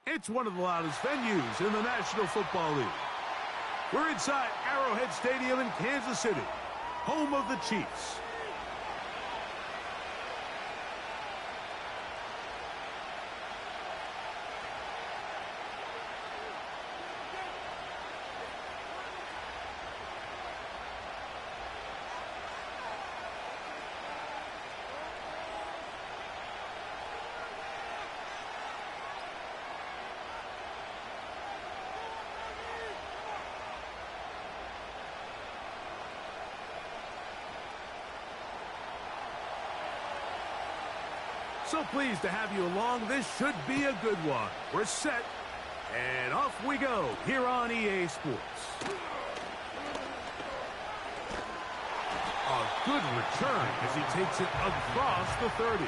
It's one of the loudest venues in the National Football League. We're inside Arrowhead Stadium in Kansas City, home of the Chiefs. So pleased to have you along. This should be a good one. We're set, and off we go here on EA Sports. A good return as he takes it across the 30.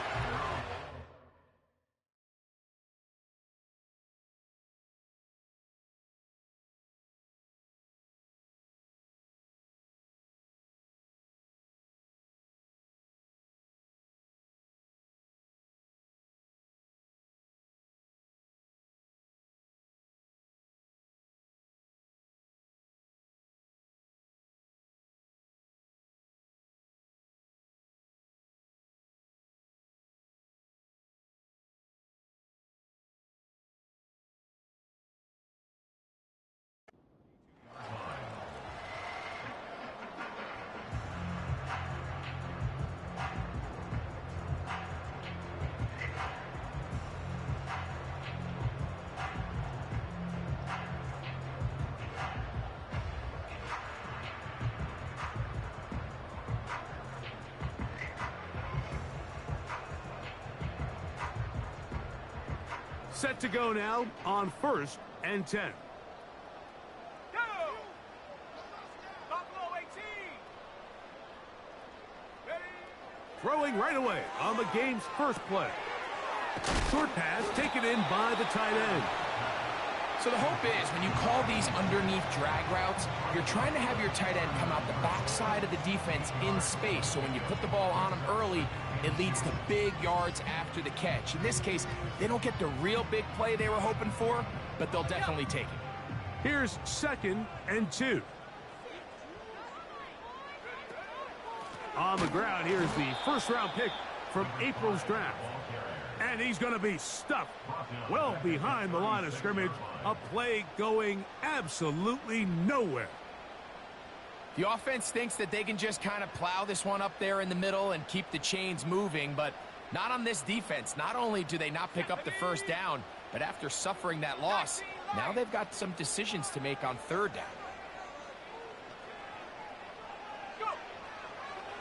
Set to go now on 1st and 10. Go! Buffalo 18! Ready? Throwing right away on the game's first play. Short pass taken in by the tight end. So the hope is when you call these underneath drag routes, you're trying to have your tight end come out the backside of the defense in space. So when you put the ball on him early, it leads to big yards after the catch. In this case, they don't get the real big play they were hoping for, but they'll definitely take it. Here's 2nd and 2. On the ground, here's the first-round pick from April's draft. And he's going to be stuffed well behind the line of scrimmage. A play going absolutely nowhere. The offense thinks that they can just kind of plow this one up there in the middle and keep the chains moving, but not on this defense. Not only do they not pick up the first down, but after suffering that loss, now they've got some decisions to make on 3rd down.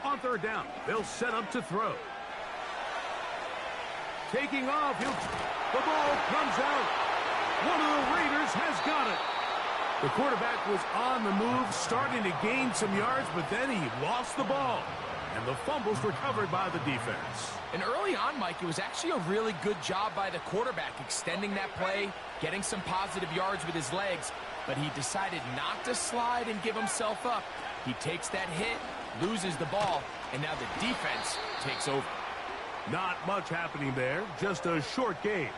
On 3rd down, they'll set up to throw. Taking off, the ball comes out. One of the Raiders has got it. The quarterback was on the move, starting to gain some yards, but then he lost the ball. And the fumble's recovered by the defense. And early on, Mike, it was actually a really good job by the quarterback, extending that play, getting some positive yards with his legs, but he decided not to slide and give himself up. He takes that hit, loses the ball, and now the defense takes over. Not much happening there, just a short game.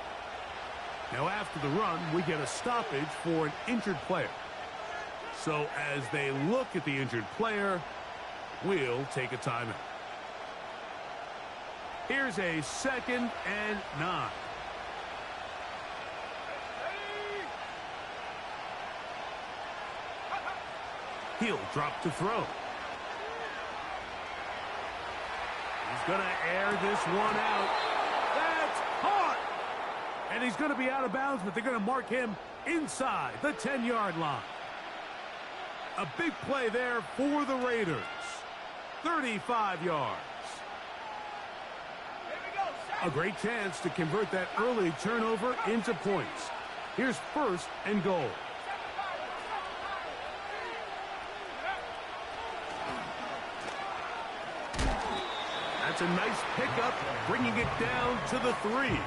Now after the run, we get a stoppage for an injured player. So as they look at the injured player, we'll take a timeout. Here's a 2nd and 9. He'll drop to throw. He's going to air this one out. That's caught! And he's going to be out of bounds, but they're going to mark him inside the 10-yard line. A big play there for the Raiders. 35 yards. A great chance to convert that early turnover into points. Here's 1st and goal. That's a nice pickup, bringing it down to the 3.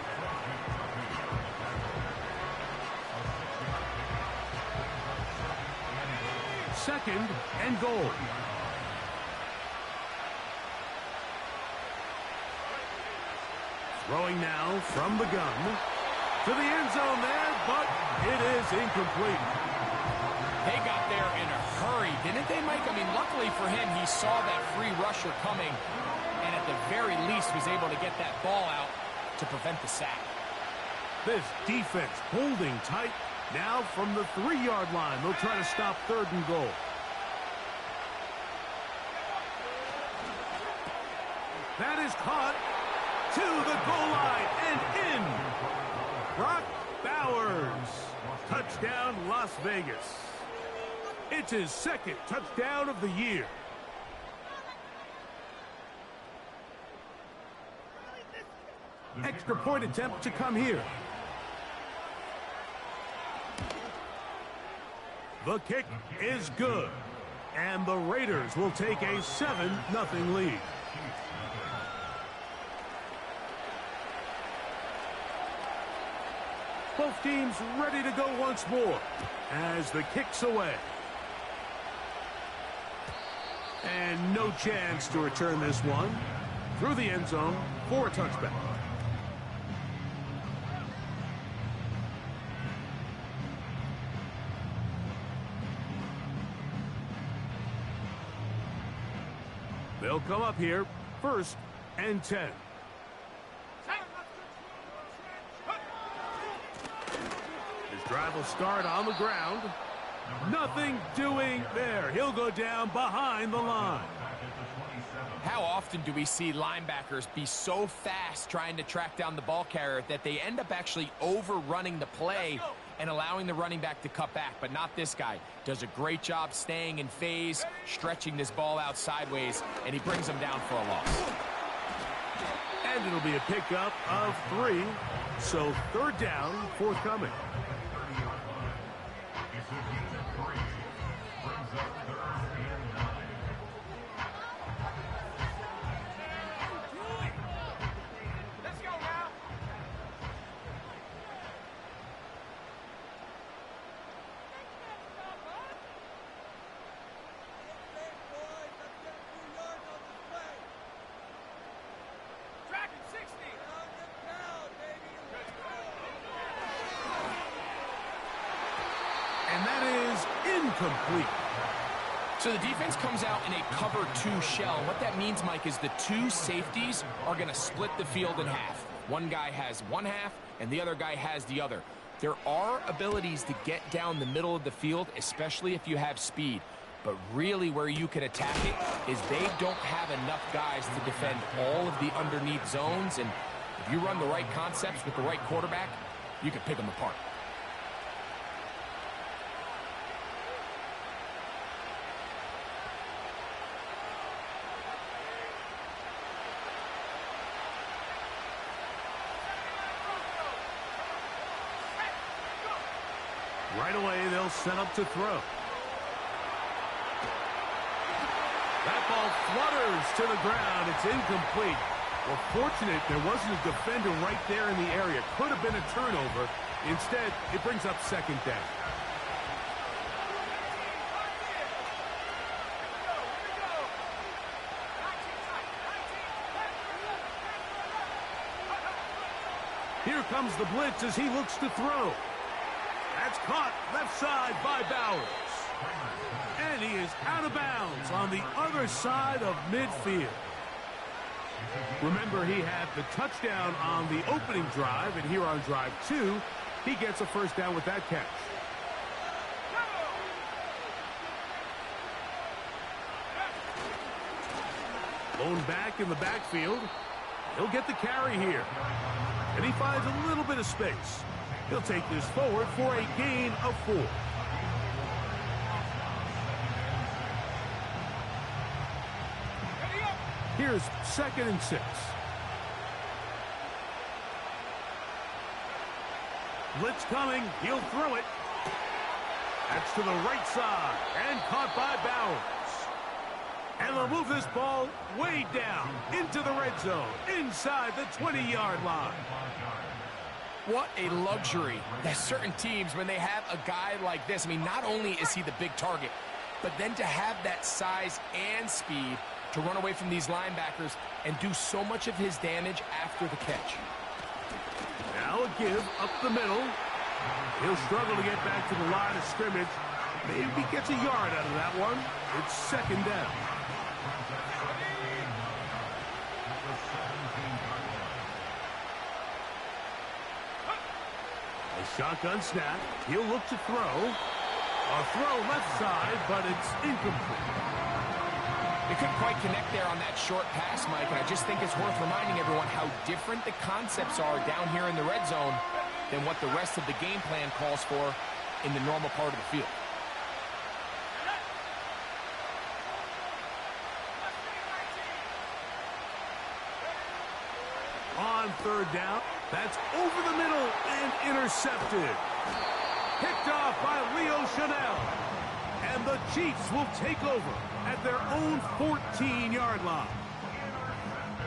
Second and goal. Throwing now from the gun to the end zone there. but it is incomplete. They got there in a hurry, didn't they, Mike? I mean, luckily for him, he saw that free rusher coming, and at the very least was able to get that ball out to prevent the sack. This defense holding tight. Now from the 3-yard line, they'll try to stop 3rd and goal. That is caught to the goal line and in. Brock Bowers. Touchdown, Las Vegas. It's his 2nd touchdown of the year. Extra point attempt to come here. The kick is good. And the Raiders will take a 7-0 lead. Both teams ready to go once more as the kick's away. And no chance to return this one through the end zone for a touchback. They'll come up here, 1st and 10. His drive will start on the ground. Nothing doing there. He'll go down behind the line. How often do we see linebackers be so fast trying to track down the ball carrier that they end up actually overrunning the play and allowing the running back to cut back? But not this guy. Does a great job staying in phase, stretching this ball out sideways, and he brings him down for a loss. And it'll be a pickup of 3. So 3rd down forthcoming. And that is incomplete. So the defense comes out in a cover 2 shell. What that means, Mike, is the 2 safeties are going to split the field in half. One guy has one half, and the other guy has the other. There are abilities to get down the middle of the field, especially if you have speed. But really where you can attack it is they don't have enough guys to defend all of the underneath zones. And if you run the right concepts with the right quarterback, you can pick them apart. Right away, they'll set up to throw. That ball flutters to the ground. It's incomplete. Well, fortunate there wasn't a defender right there in the area. Could have been a turnover. Instead, it brings up 2nd down. Here comes the blitz as he looks to throw. That's caught left side by Bowers. And he is out of bounds on the other side of midfield. Remember, he had the touchdown on the opening drive, and here on drive 2, he gets a 1st down with that catch. Blown back in the backfield. He'll get the carry here. And he finds a little bit of space. He'll take this forward for a gain of 4. Here's 2nd and 6. Blitz coming. He'll throw it. That's to the right side and caught by Bowers. And they'll move this ball way down into the red zone inside the 20-yard line. What a luxury that certain teams, when they have a guy like this, I mean, not only is he the big target, but then to have that size and speed to run away from these linebackers and do so much of his damage after the catch. Now a give up the middle. He'll struggle to get back to the line of scrimmage. Maybe he gets a yard out of that one. It's second down. A shotgun snap. He'll look to throw. A throw left side, but it's incomplete. They couldn't quite connect there on that short pass, Mike, and I just think it's worth reminding everyone how different the concepts are down here in the red zone than what the rest of the game plan calls for in the normal part of the field. On third down, that's over the middle and intercepted. Picked off by Leo Chanel. And the Chiefs will take over at their own 14-yard line.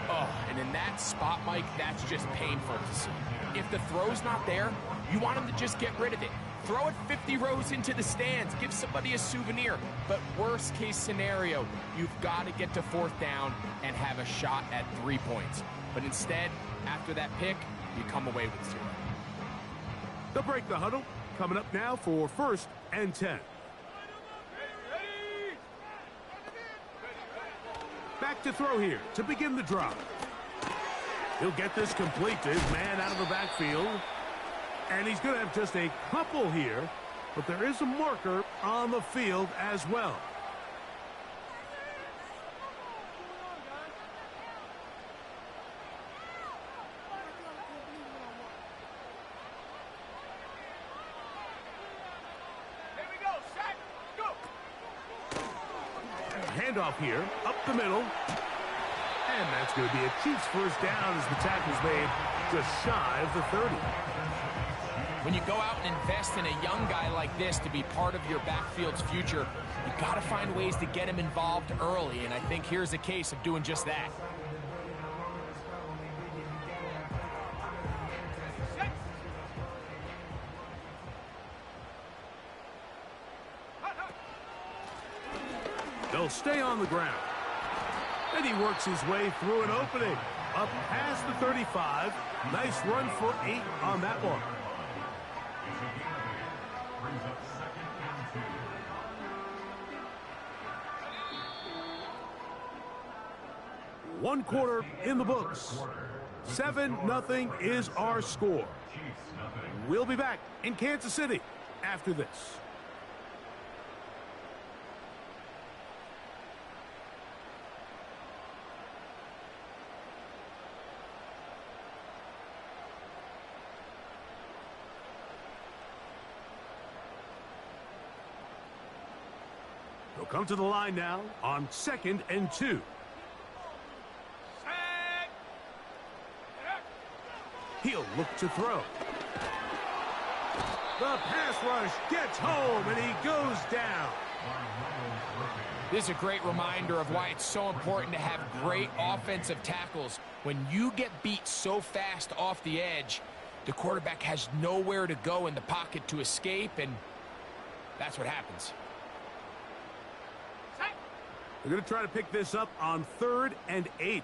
Oh, and in that spot, Mike, that's just painful to see. If the throw's not there, you want him to just get rid of it. Throw it 50 rows into the stands. Give somebody a souvenir. But worst case scenario, you've got to get to fourth down and have a shot at 3 points. But instead, after that pick, you come away with 0. They'll break the huddle. Coming up now for 1st and 10. Back to throw here to begin the drive. He'll get this complete to his man out of the backfield. And he's going to have just a couple here, but there is a marker on the field as well. Handoff here, up the middle. And that's going to be a Chiefs first down as the tackle's made just shy of the 30. When you go out and invest in a young guy like this to be part of your backfield's future, you got to find ways to get him involved early, and I think here's a case of doing just that. They'll stay on the ground. And he works his way through an opening. Up past the 35. Nice run for 8 on that one. One quarter in the books. 7-0 is our score. We'll be back in Kansas City after this. They'll come to the line now on 2nd and 2. He'll look to throw. The pass rush gets home, and he goes down. This is a great reminder of why it's so important to have great offensive tackles. When you get beat so fast off the edge, the quarterback has nowhere to go in the pocket to escape, and that's what happens. They're going to try to pick this up on 3rd and 8.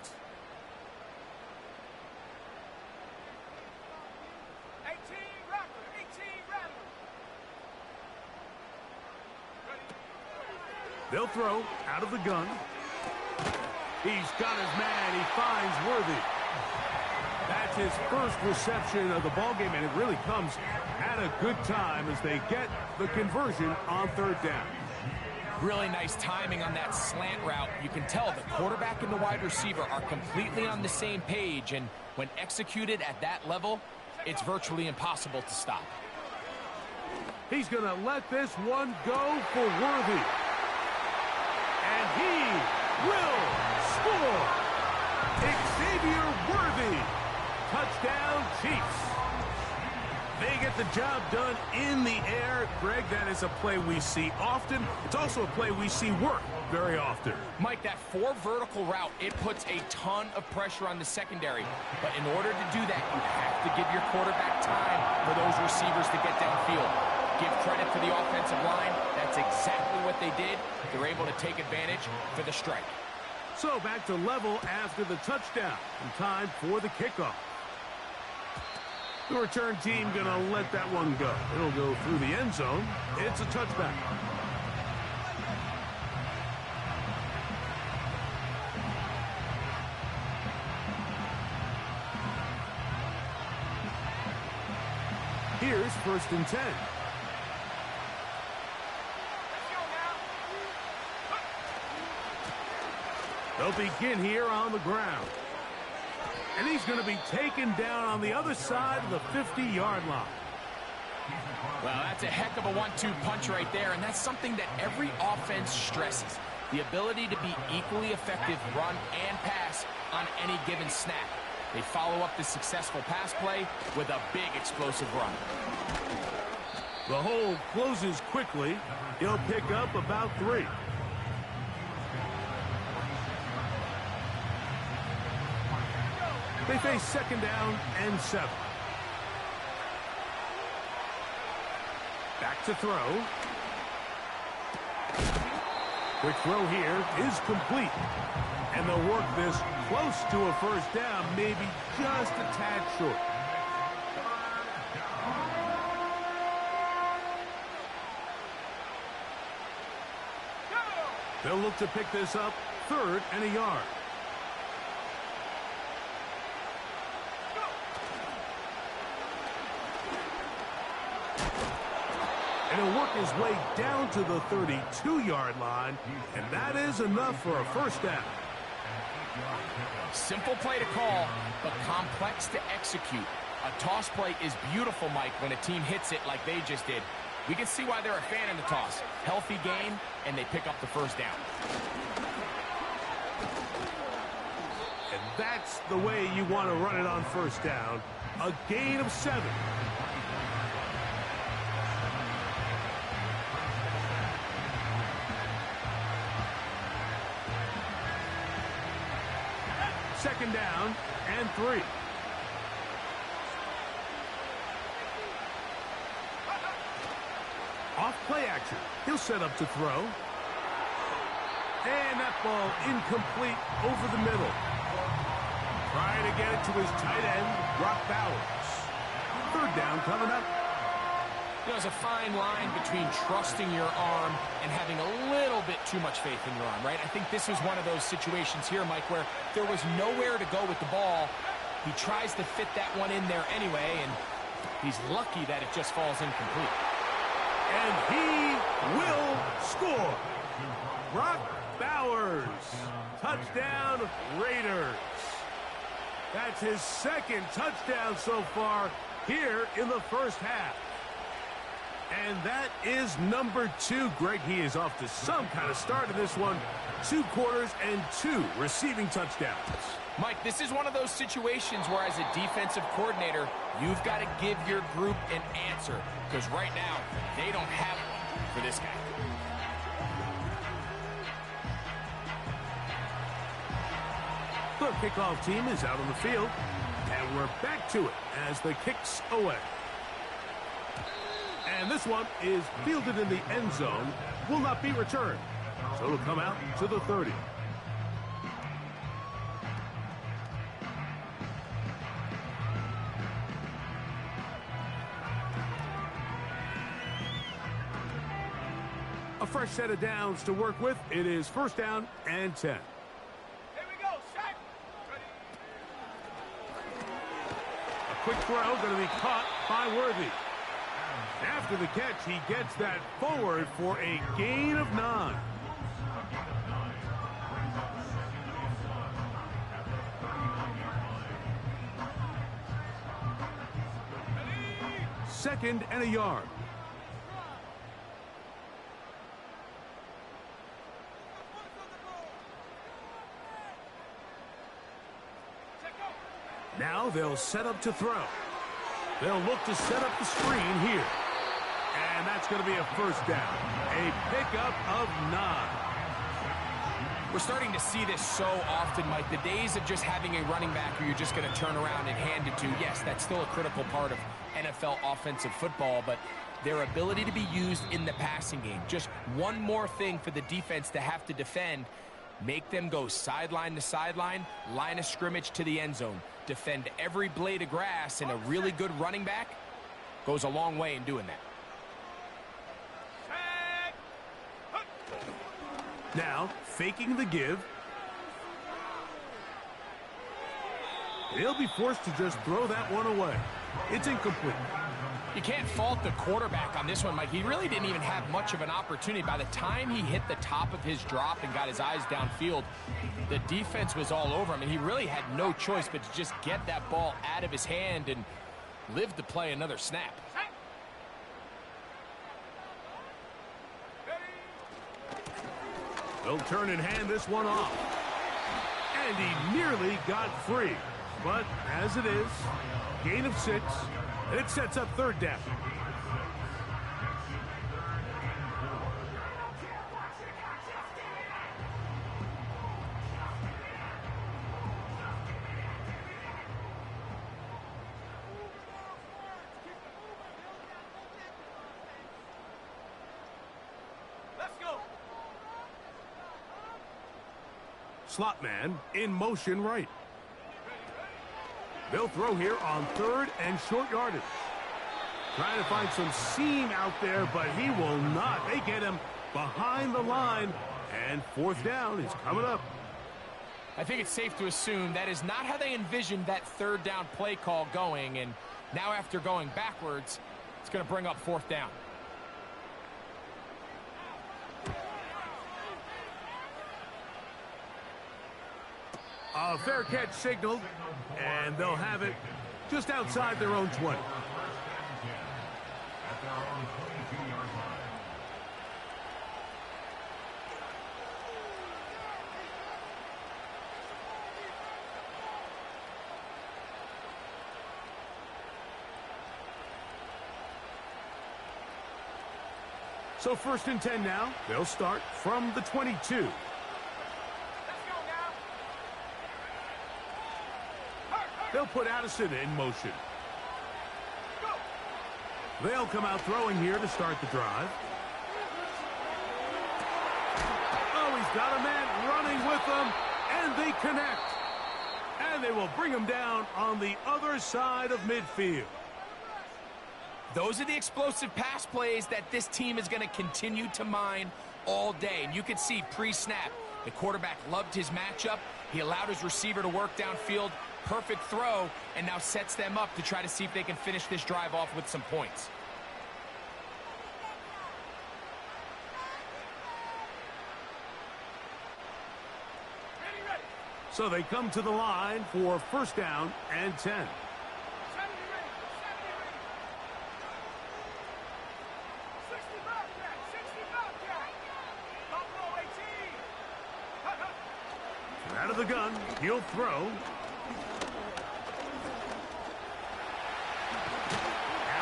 They'll throw out of the gun. He's got his man. He finds Worthy. That's his first reception of the ballgame, and it really comes at a good time as they get the conversion on 3rd down. Really nice timing on that slant route. You can tell the quarterback and the wide receiver are completely on the same page, and when executed at that level, it's virtually impossible to stop. He's going to let this one go for Worthy. And he will score. Xavier Worthy. Touchdown, Chiefs. They get the job done in the air. Greg, that is a play we see often. It's also a play we see work very often. Mike, that 4 vertical route, it puts a ton of pressure on the secondary. But in order to do that, you have to give your quarterback time for those receivers to get downfield. Give credit to the offensive line. That's exactly what they did. They're able to take advantage for the strike. So back to level after the touchdown. And time for the kickoff. The return team going to let that one go. It'll go through the end zone. It's a touchback. Here's 1st and 10. They'll begin here on the ground. And he's going to be taken down on the other side of the 50-yard line. Well, that's a heck of a 1-2 punch right there, and that's something that every offense stresses. The ability to be equally effective run and pass on any given snap. They follow up the successful pass play with a big explosive run. The hole closes quickly. He'll pick up about 3. They face 2nd down and 7. Back to throw. Quick throw here is complete. And they'll work this close to a 1st down, maybe just a tad short. They'll look to pick this up 3rd and a yard. And he'll work his way down to the 32-yard line, and that is enough for a 1st down. Simple play to call, but complex to execute. A toss play is beautiful, Mike, when a team hits it like they just did. We can see why they're a fan of the toss. Healthy game, and they pick up the 1st down. And that's the way you want to run it on 1st down. A gain of 7. Second down and 3. Off play action. He'll set up to throw. And that ball incomplete over the middle. Trying to get it to his tight end, Brock Bowers. 3rd down coming up. There's a fine line between trusting your arm and having a little bit too much faith in your arm, right? I think this is one of those situations here, Mike, where there was nowhere to go with the ball. He tries to fit that one in there anyway, and he's lucky that it just falls incomplete. And he will score. Brock Bowers. Touchdown, Raiders. That's his 2nd touchdown so far here in the 1st half. And that is number 2. Greg, he is off to some kind of start in this one. 2 quarters and 2 receiving touchdowns. Mike, this is one of those situations where as a defensive coordinator, you've got to give your group an answer. Because right now, they don't have one for this guy. The kickoff team is out on the field. And we're back to it as the kick's away. And this one is fielded in the end zone. Will not be returned. So it'll come out to the 30. A fresh set of downs to work with. It is 1st down and 10. Here we go, set. A quick throw going to be caught by Worthy. After the catch, he gets that forward for a gain of 9. Second and a yard. Now they'll set up to throw. They'll look to set up the screen here. And that's going to be a 1st down. A pickup of 9. We're starting to see this so often, Mike. The days of just having a running back who you're just going to turn around and hand it to, yes, that's still a critical part of NFL offensive football, but their ability to be used in the passing game. Just one more thing for the defense to have to defend. Make them go sideline to sideline, line of scrimmage to the end zone. defend every blade of grass, and a really good running back goes a long way in doing that. Now, faking the give. He'll be forced to just throw that one away. It's incomplete. You can't fault the quarterback on this one, Mike. He really didn't even have much of an opportunity. By the time he hit the top of his drop and got his eyes downfield, the defense was all over him, and he really had no choice but to just get that ball out of his hand and live to play another snap. They'll turn and hand this one off. And he nearly got free. But as it is, gain of 6, and it sets up third down. Let's go. Slot man in motion right. They'll throw here on 3rd and short yardage. Trying to find some seam out there, but he will not. They get him behind the line, and 4th down is coming up. I think it's safe to assume that is not how they envisioned that 3rd down play call going, and now after going backwards, it's going to bring up 4th down. A fair catch signaled, and they'll have it just outside their own 20. So 1st and 10 now. They'll start from the 22. They'll put Addison in motion. They'll come out throwing here to start the drive. Oh, he's got a man running with them, and they connect. And they will bring him down on the other side of midfield. Those are the explosive pass plays that this team is going to continue to mine all day. And you can see pre-snap, the quarterback loved his matchup. He allowed his receiver to work downfield. Perfect throw, and now sets them up to try to see if they can finish this drive off with some points. So they come to the line for 1st down and 10. Out of the gun, he'll throw.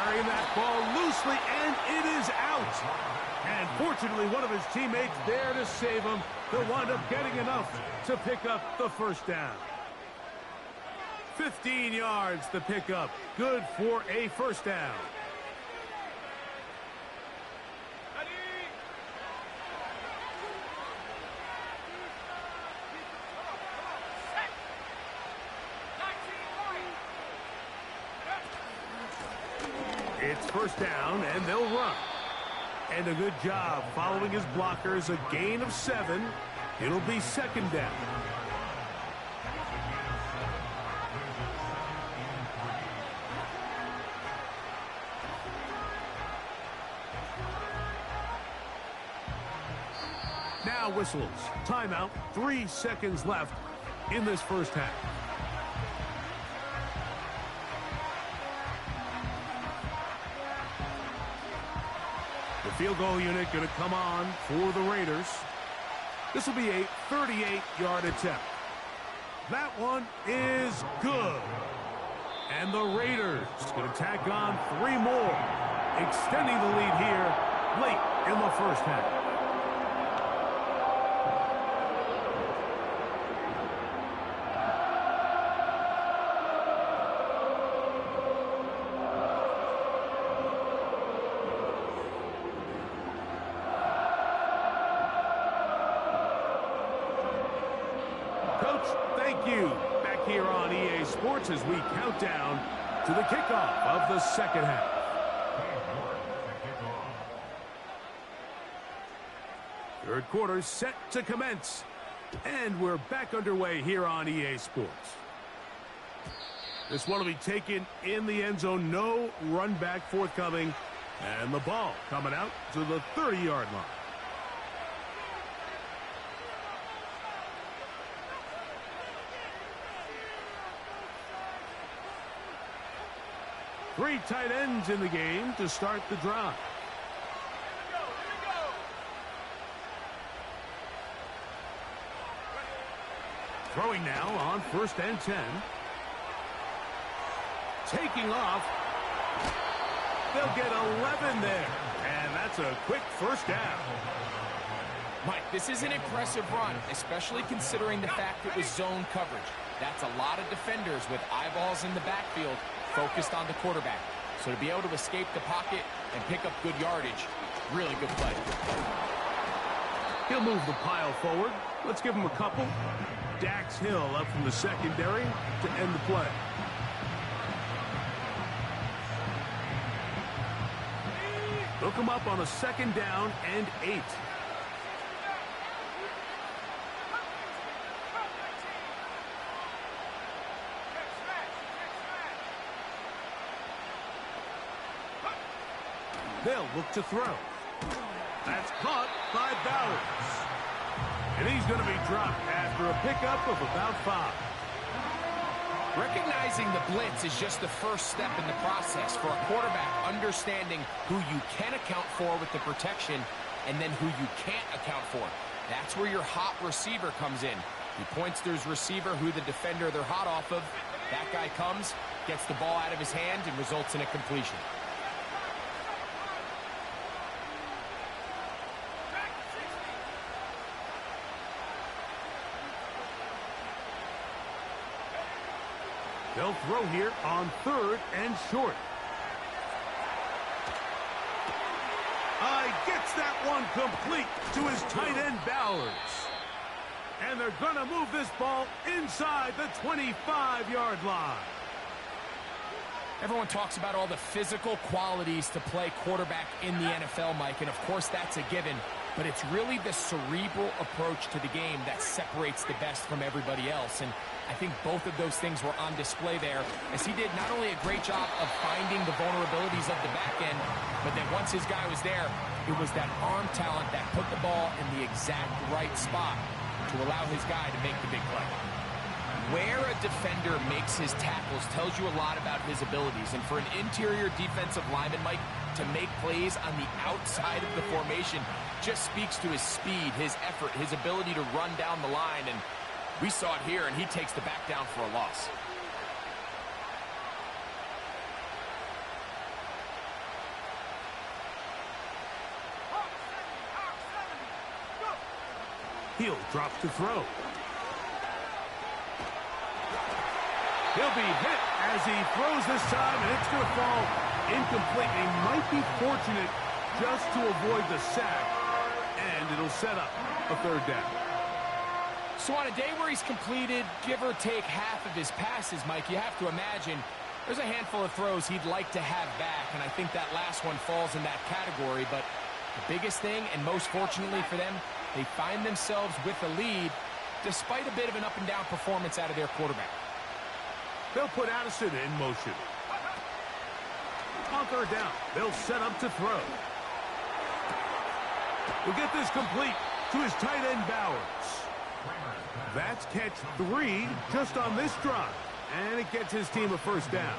Carrying that ball loosely, and it is out. And fortunately, one of his teammates there to save him. They'll wind up getting enough to pick up the 1st down. 15 yards to pick up. Good for a 1st down. It's 1st down, and they'll run. And a good job following his blockers. A gain of 7. It'll be 2nd down. Now whistles. Timeout. 3 seconds left in this 1st half. The field goal unit going to come on for the Raiders. This will be a 38-yard attempt. That one is good. And the Raiders going to tack on 3 more, extending the lead here late in the 1st half. Thank you. Back back here on EA Sports as we count down to the kickoff of the second half. Third quarter set to commence. And we're back underway here on EA Sports. This one will be taken in the end zone. No run back forthcoming. And the ball coming out to the 30-yard line. Three tight ends in the game to start the drive. Throwing now on 1st and 10. Taking off. They'll get 11 there. And that's a quick first down. Mike, this is an impressive run, especially considering the fact it was zone coverage. That's a lot of defenders with eyeballs in the backfield focused on the quarterback. So to be able to escape the pocket and pick up good yardage, really good play. He'll move the pile forward. Let's give him a couple. Dax Hill up from the secondary to end the play. Look him up on a 2nd down and 8. They'll look to throw. That's caught by Bowers. And he's going to be dropped after a pickup of about 5. Recognizing the blitz is just the first step in the process for a quarterback understanding who you can account for with the protection and then who you can't account for. That's where your hot receiver comes in. He points to his receiver who the defender they're hot off of. That guy comes, gets the ball out of his hand, and results in a completion. They'll throw here on 3rd and short. Gets that one complete to his tight end, Bowers. And they're going to move this ball inside the 25-yard line. Everyone talks about all the physical qualities to play quarterback in the NFL, Mike, and of course that's a given. But it's really the cerebral approach to the game that separates the best from everybody else. And I think both of those things were on display there, as he did not only a great job of finding the vulnerabilities of the back end, but then once his guy was there, it was that arm talent that put the ball in the exact right spot to allow his guy to make the big play. Where a defender makes his tackles tells you a lot about his abilities. And for an interior defensive lineman, Mike, to make plays on the outside of the formation just speaks to his speed, his effort, his ability to run down the line. And we saw it here, and he takes the back down for a loss. He'll drop to throw. He'll be hit as he throws this time, and it's going to fall incomplete. He might be fortunate just to avoid the sack, and it'll set up a 3rd down. So on a day where he's completed, give or take half of his passes, Mike, you have to imagine there's a handful of throws he'd like to have back, and I think that last one falls in that category. But the biggest thing, and most fortunately for them, they find themselves with the lead despite a bit of an up-and-down performance out of their quarterback. They'll put Addison in motion. On 3rd down, they'll set up to throw. We'll get this complete to his tight end, Bowers. That's catch 3 just on this drive, and it gets his team a 1st down.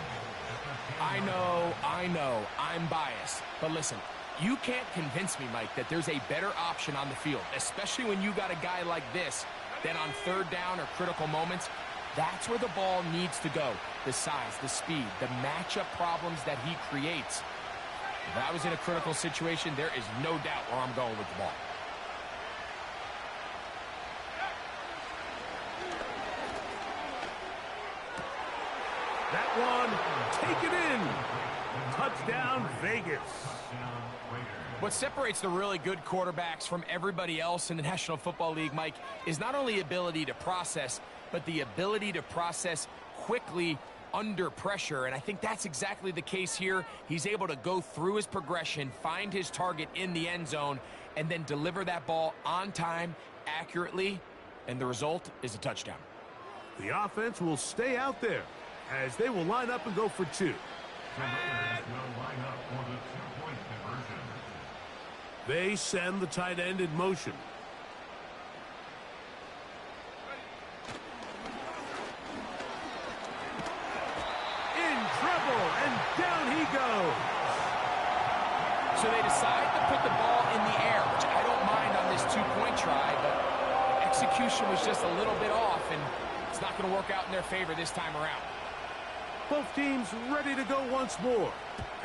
I know, I'm biased. But listen, you can't convince me, Mike, that there's a better option on the field, especially when you got a guy like this, that on 3rd down or critical moments, that's where the ball needs to go. The size, the speed, the matchup problems that he creates. If I was in a critical situation, there is no doubt where I'm going with the ball. That one taken in. Touchdown, Vegas. What separates the really good quarterbacks from everybody else in the National Football League, Mike, is not only ability to process, but the ability to process quickly under pressure, and I think that's exactly the case here. He's able to go through his progression, find his target in the end zone, and then deliver that ball on time, accurately, and the result is a touchdown. The offense will stay out there as they will line up and go for two. They send the tight end in motion. In trouble, and down he goes. So they decide to put the ball in the air, which I don't mind on this two-point try, but execution was just a little bit off, and it's not going to work out in their favor this time around. Both teams ready to go once more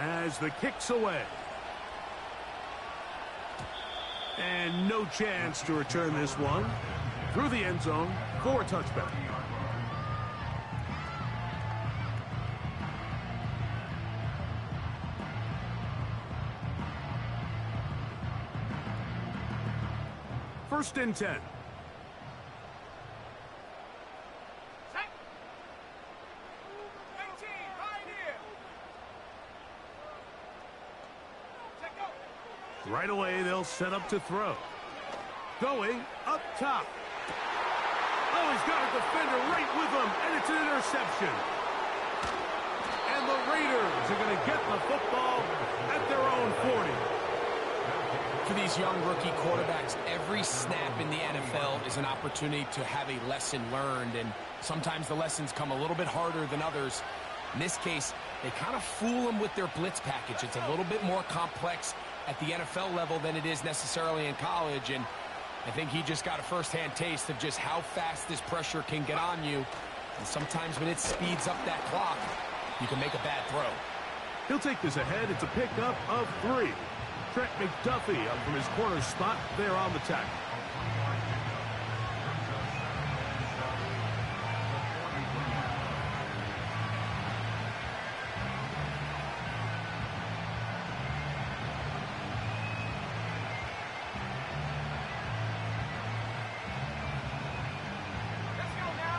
as the kick's away. And no chance to return this one through the end zone for a touchback. First and 10. Right away, they'll set up to throw. Going up top. Oh, he's got a defender right with him, and it's an interception. And the Raiders are going to get the football at their own 40. For these young rookie quarterbacks, every snap in the NFL is an opportunity to have a lesson learned, and sometimes the lessons come a little bit harder than others. In this case, they kind of fool them with their blitz package. It's a little bit more complex at the NFL level than it is necessarily in college, and I think he just got a first-hand taste of just how fast this pressure can get on you, and sometimes when it speeds up that clock, you can make a bad throw. He'll take this ahead. It's a pickup of 3. Trent McDuffie up from his corner spot there on the tackle.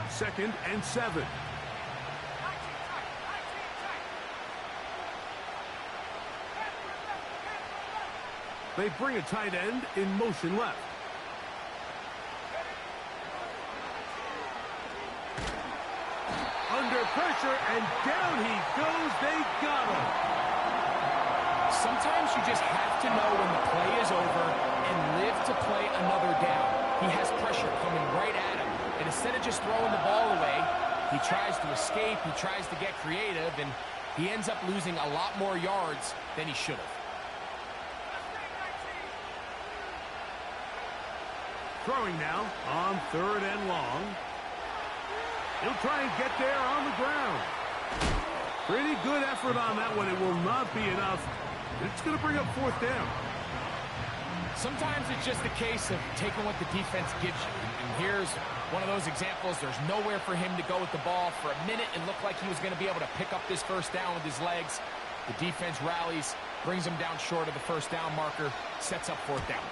Second and 7. They bring a tight end in motion left. Under pressure, and down he goes. They got him. Sometimes you just have to know when the play is over and live to play another down. He has pressure coming right at him. And instead of just throwing the ball away, he tries to escape, he tries to get creative, and he ends up losing a lot more yards than he should have. Throwing now on 3rd and long. He'll try and get there on the ground. Pretty good effort on that one. It will not be enough. It's going to bring up 4th down. Sometimes it's just a case of taking what the defense gives you. And here's one of those examples. There's nowhere for him to go with the ball. For a minute, it looked like he was going to be able to pick up this first down with his legs. The defense rallies, brings him down short of the first down marker, sets up 4th down.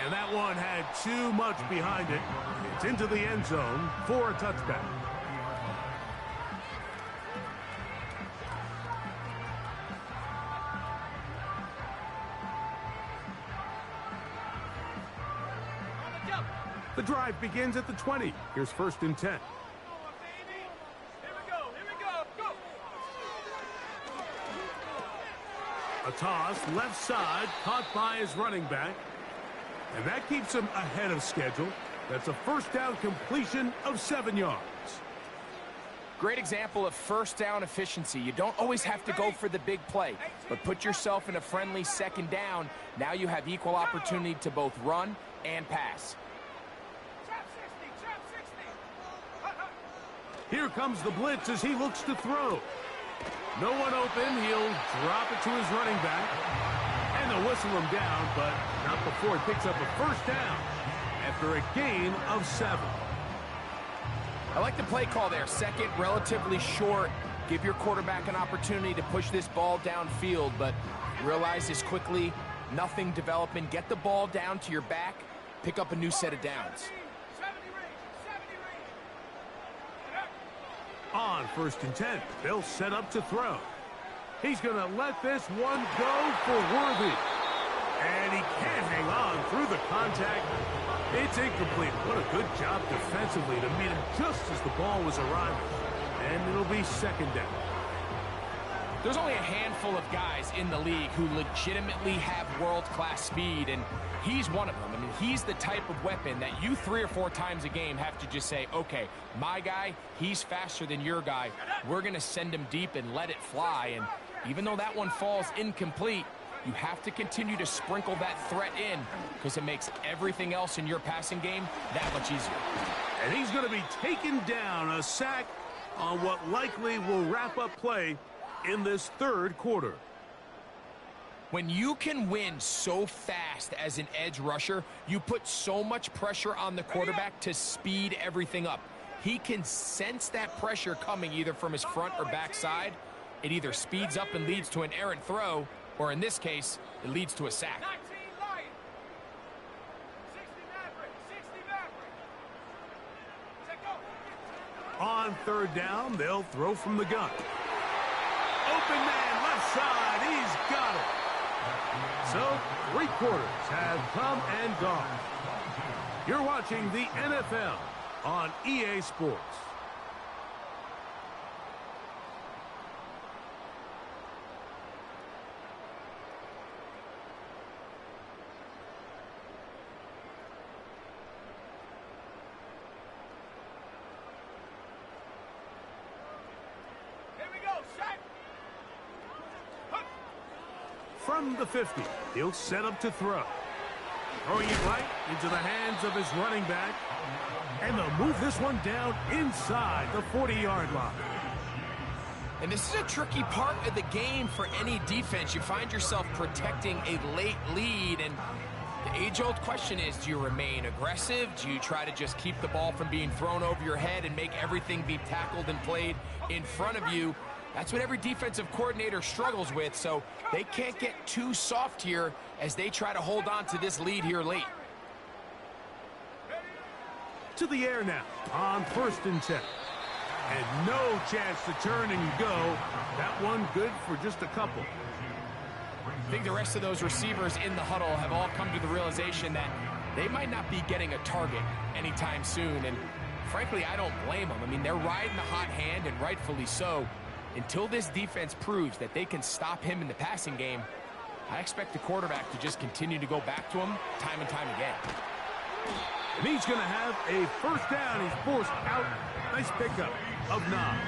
And that one had too much behind it. It's into the end zone for a touchback. The drive begins at the 20. Here's 1st and 10. A toss, left side, caught by his running back. And that keeps him ahead of schedule. That's a first down completion of 7 yards. Great example of first down efficiency. You don't always have to go for the big play, but put yourself in a friendly 2nd down. Now you have equal opportunity to both run and pass. Here comes the blitz as he looks to throw. No one open. He'll drop it to his running back. And they'll whistle him down, but not before he picks up a first down after a gain of 7. I like the play call there. 2nd, relatively short. Give your quarterback an opportunity to push this ball downfield, but realize this quickly, nothing developing. Get the ball down to your back pick up a new set of downs. 70 range, 70 range. On 1st and 10, they'll set up to throw. He's going to let this one go for Worthy. And he can't hang on through the contact. It's incomplete. What a good job defensively to meet him just as the ball was arriving. And it'll be 2nd down. There's only a handful of guys in the league who legitimately have world-class speed, and he's one of them. I mean, he's the type of weapon that you 3 or 4 times a game have to just say, okay, my guy, he's faster than your guy. We're going to send him deep and let it fly. And even though that one falls incomplete, you have to continue to sprinkle that threat in because it makes everything else in your passing game that much easier. And he's going to be taken down, a sack on what likely will wrap up play in this 3rd quarter. When you can win so fast as an edge rusher, you put so much pressure on the quarterback to speed everything up. He can sense that pressure coming either from his front or back side. It either speeds up and leads to an errant throw, or in this case, it leads to a sack. 19 Lion. 60 Maverick, 60 Maverick. Check go. On 3rd down, they'll throw from the gun. Open man, left side, he's got it. So, 3 quarters have come and gone. You're watching the NFL on EA Sports. Here we go, shot. From the 50, he'll set up to throw. Throwing it right into the hands of his running back. And they'll move this one down inside the 40-yard line. And this is a tricky part of the game for any defense. You find yourself protecting a late lead, and the age-old question is, do you remain aggressive? Do you try to just keep the ball from being thrown over your head and make everything be tackled and played in front of you? That's what every defensive coordinator struggles with, so they can't get too soft here as they try to hold on to this lead here late. To the air now on 1st and 10. And no chance to turn and go. That one good for just a couple. I think the rest of those receivers in the huddle have all come to the realization that they might not be getting a target anytime soon, and frankly, I don't blame them. I mean, they're riding the hot hand, and rightfully so. Until this defense proves that they can stop him in the passing game, I expect the quarterback to just continue to go back to him time and time again. And he's going to have a 1st down. He's forced out. Nice pickup of 9.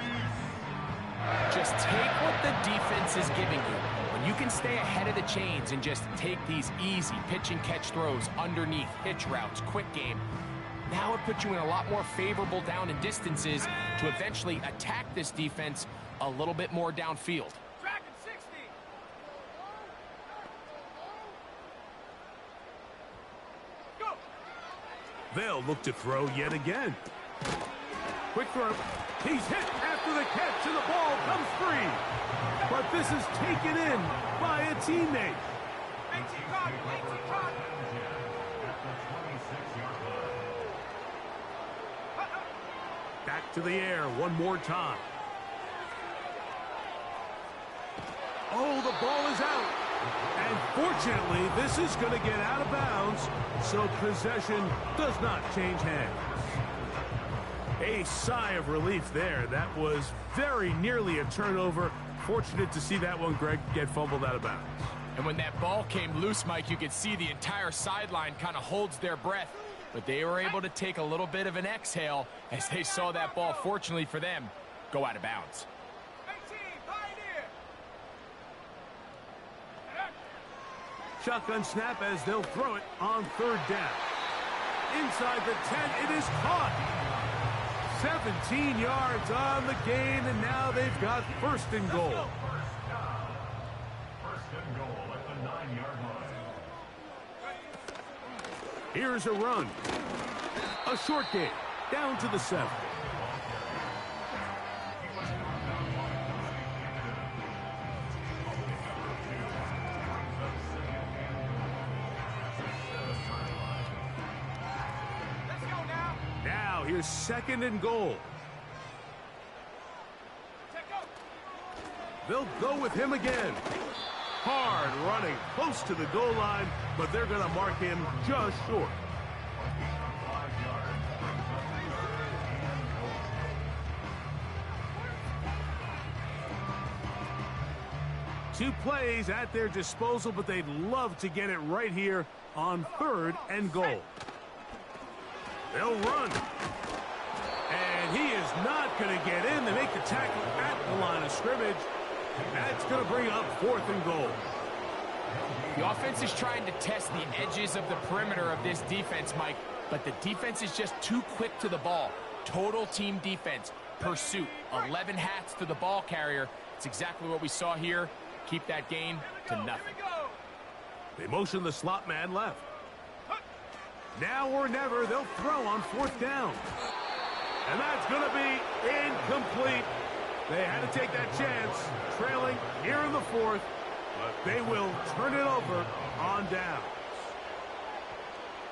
Just take what the defense is giving you. When you can stay ahead of the chains and just take these easy pitch and catch throws underneath, hitch routes, quick game, now it puts you in a lot more favorable down and distances to eventually attack this defense a little bit more downfield. Dragon 60. Go. They'll look to throw yet again. Quick throw. He's hit after the catch, and the ball comes free. But this is taken in by a teammate. 18 card, 18 card. Back to the air one more time. Oh, the ball is out. And fortunately, this is going to get out of bounds, so possession does not change hands. A sigh of relief there. That was very nearly a turnover. Fortunate to see that one, Greg, get fumbled out of bounds. And when that ball came loose, Mike, you could see the entire sideline kind of holds their breath. But they were able to take a little bit of an exhale as they saw that ball, fortunately for them, go out of bounds. 18, Pioneer. Shotgun snap as they'll throw it on 3rd down. Inside the 10, it is caught. 17 yards on the gain, and now they've got 1st and goal. First and goal at the 9-yard line. Here's a run. A short game, down to the 7. here's 2nd and goal. They'll go with him again. Hard running, close to the goal line, but they're going to mark him just short. Two plays at their disposal, but they'd love to get it right here on 3rd and goal. They'll run. And he is not going to get in. They make the tackle at the line of scrimmage. That's going to bring up 4th and goal. The offense is trying to test the edges of the perimeter of this defense, Mike, but the defense is just too quick to the ball. Total team defense, pursuit, 11 hats to the ball carrier. It's exactly what we saw here. Keep that gain to nothing. They motion the slot man left. Now or never, they'll throw on 4th down. And that's going to be incomplete. They had to take that chance, trailing here in the 4th, but they will turn it over on down.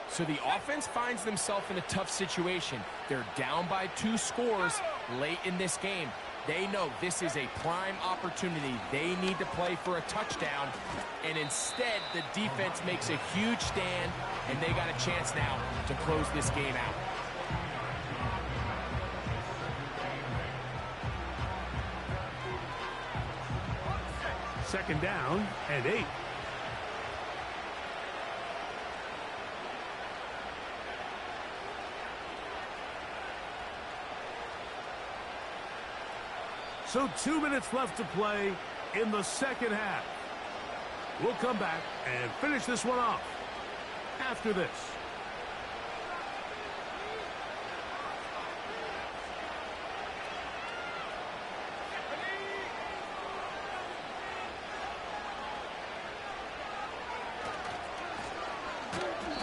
So the offense finds themselves in a tough situation. They're down by 2 scores late in this game. They know this is a prime opportunity. They need to play for a touchdown, and instead the defense makes a huge stand, and they got a chance now to close this game out. Second down and 8. So 2 minutes left to play in the 2nd half. We'll come back and finish this one off after this.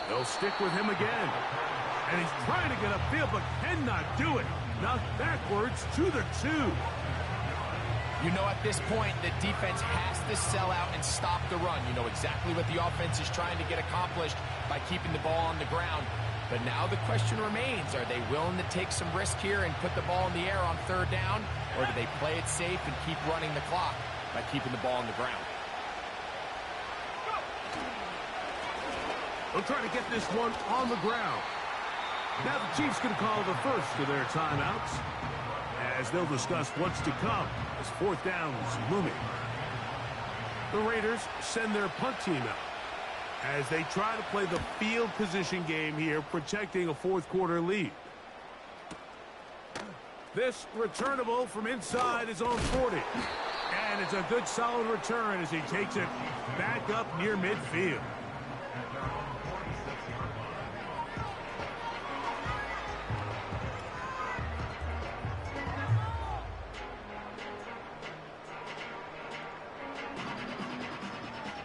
They'll stick with him again. And he's trying to get upfield but cannot do it. Knocked backwards to the 2. You know, at this point, the defense has to sell out and stop the run. You know exactly what the offense is trying to get accomplished by keeping the ball on the ground. But now the question remains, are they willing to take some risk here and put the ball in the air on 3rd down? Or do they play it safe and keep running the clock by keeping the ball on the ground? They'll try to get this one on the ground. Now the Chiefs can call the first of their timeouts, as they'll discuss what's to come as 4th down is looming. The Raiders send their punt team out as they try to play the field position game here, protecting a 4th quarter lead. This returnable from inside his own 40. And it's a good solid return as he takes it back up near midfield.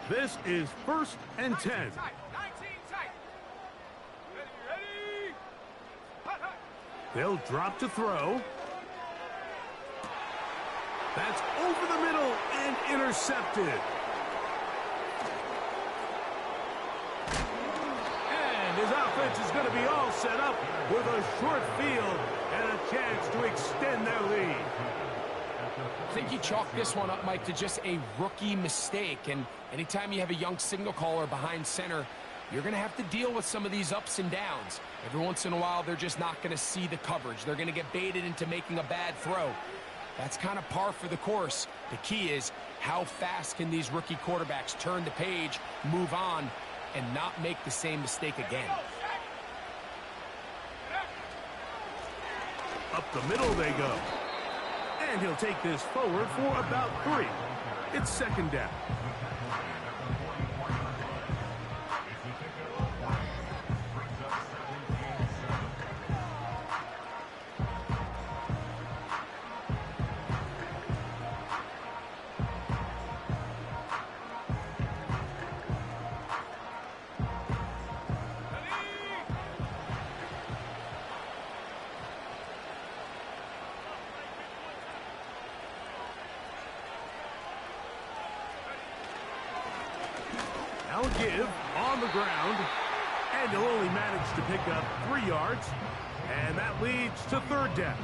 This is 1st and 10. 19 tight. Ready. They'll drop to throw. That's over the middle and intercepted. And his offense is going to be all set up with a short field and a chance to extend their lead. I think you chalk this one up, Mike, to just a rookie mistake. And anytime you have a young signal caller behind center, you're going to have to deal with some of these ups and downs. Every once in a while, they're just not going to see the coverage. They're going to get baited into making a bad throw. That's kind of par for the course. The key is how fast can these rookie quarterbacks turn the page, move on, and not make the same mistake again. Up the middle they go. And he'll take this forward for about 3. It's 2nd down. Now a give on the ground, and he'll only manage to pick up 3 yards. And that leads to third down.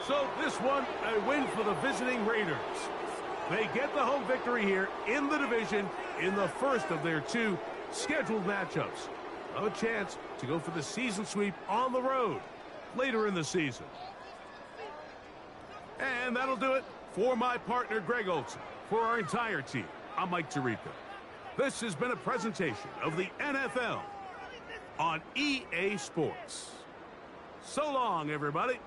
So this one, a win for the visiting Raiders. They get the home victory here in the division in the first of their two scheduled matchups. A chance to go for the season sweep on the road later in the season. And that'll do it for my partner, Greg Olson. For our entire team, I'm Mike Tirico. This has been a presentation of the NFL on EA Sports. So long, everybody.